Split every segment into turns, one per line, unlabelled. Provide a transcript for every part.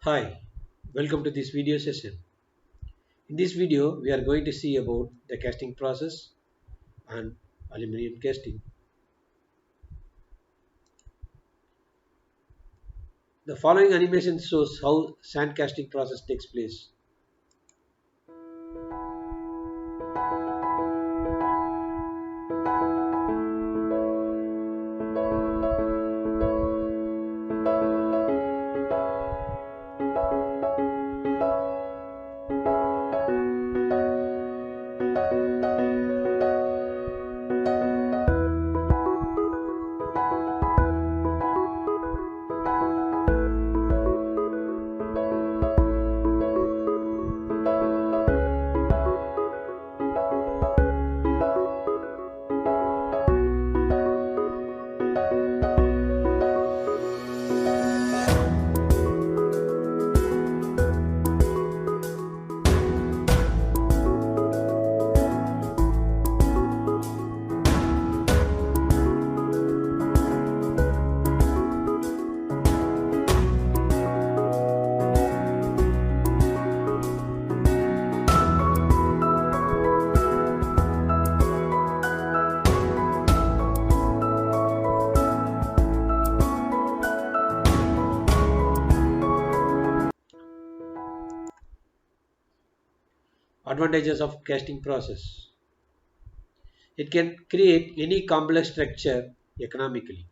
Hi, welcome to this video session. In this video, we are going to see about the casting process and aluminum casting. The following animation shows how sand casting process takes place. Advantages of casting process. It can create any complex structure economically.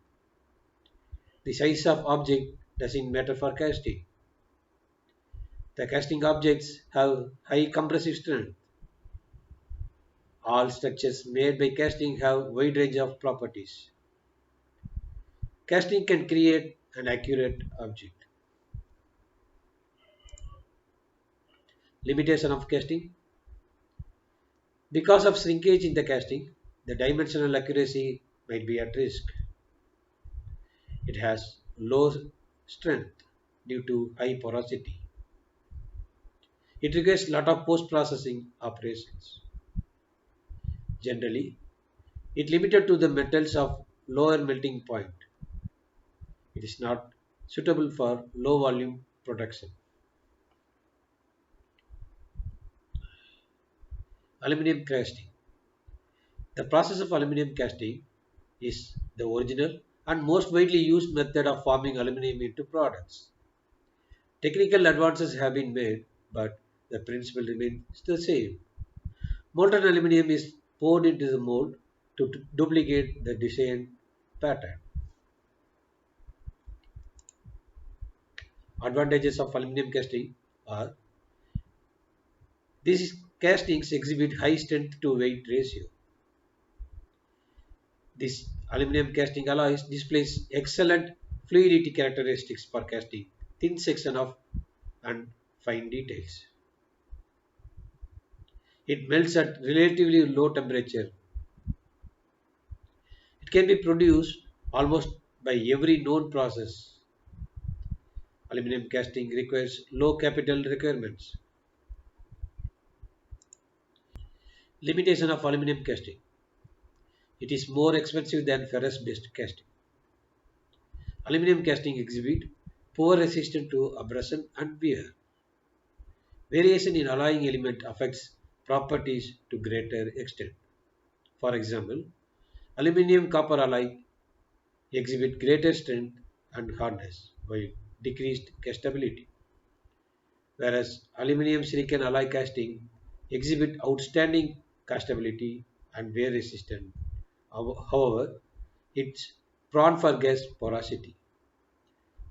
The size of object doesn't matter for casting. The casting objects have high compressive strength. All structures made by casting have wide range of properties. Casting can create an accurate object. Limitation of casting. Because of shrinkage in the casting, the dimensional accuracy might be at risk. It has low strength due to high porosity. It requires a lot of post-processing operations. Generally, it limited to the metals of lower melting point. It is not suitable for low volume production. Aluminum casting. The process of aluminum casting is the original and most widely used method of forming aluminum into products. Technical advances have been made, but the principle remains the same. Molten aluminum is poured into the mold to duplicate the designed pattern. Advantages of aluminum casting are these castings exhibit high strength to weight ratio. This aluminum casting alloys displays excellent fluidity characteristics for casting thin section of and fine details. It melts at relatively low temperature. It can be produced almost by every known process. Aluminum casting requires low capital requirements. Limitation of aluminum casting. It is more expensive than ferrous based casting. Aluminum casting exhibit poor resistance to abrasion and wear. Variation in alloying element affects properties to greater extent. For example, aluminum copper alloy exhibit greater strength and hardness while decreased castability, whereas aluminum silicon alloy casting exhibit outstanding castability and wear resistance. However, it's prone for gas porosity.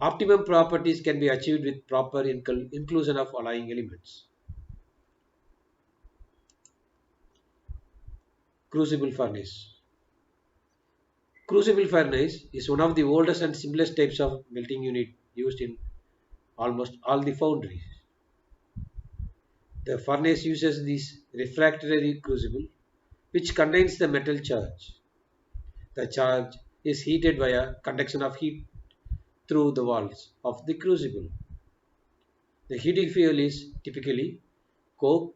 Optimum properties can be achieved with proper inclusion of alloying elements. Crucible furnace. Crucible furnace is one of the oldest and simplest types of melting unit used in almost all the foundries. The furnace uses this refractory crucible which contains the metal charge. The charge is heated via conduction of heat through the walls of the crucible. The heating fuel is typically coke,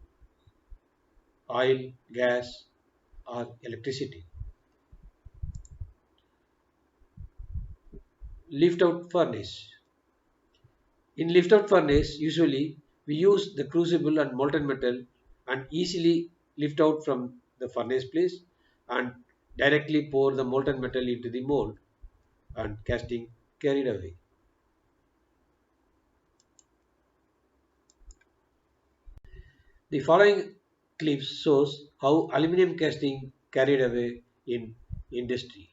oil, gas, or electricity. Lift out furnace. In lift-out furnace, usually we use the crucible and molten metal and easily lift out from the furnace place and directly pour the molten metal into the mold and casting carried away. The following clip shows how aluminum casting carried away in industry.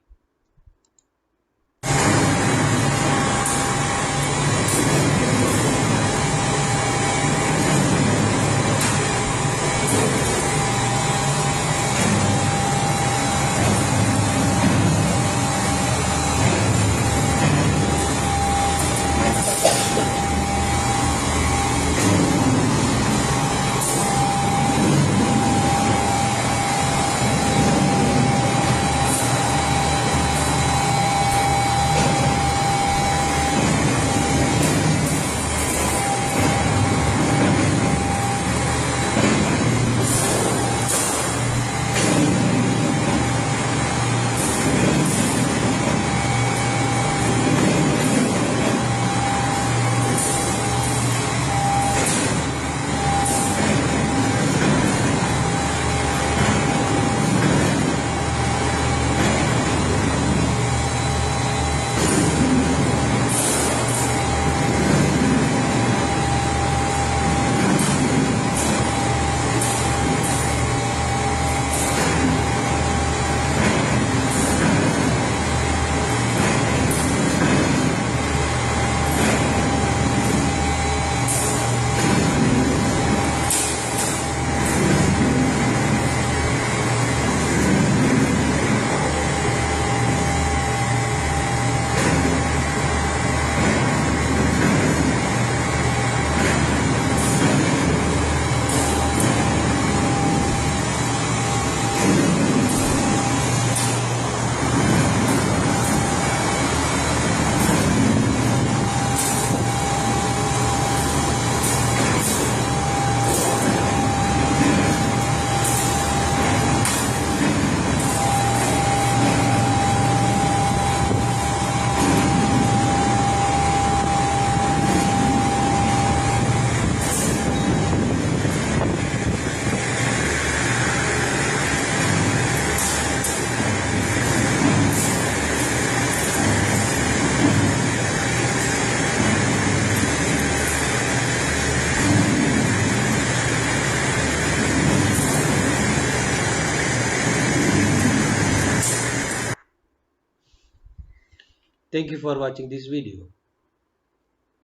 Thank you for watching this video.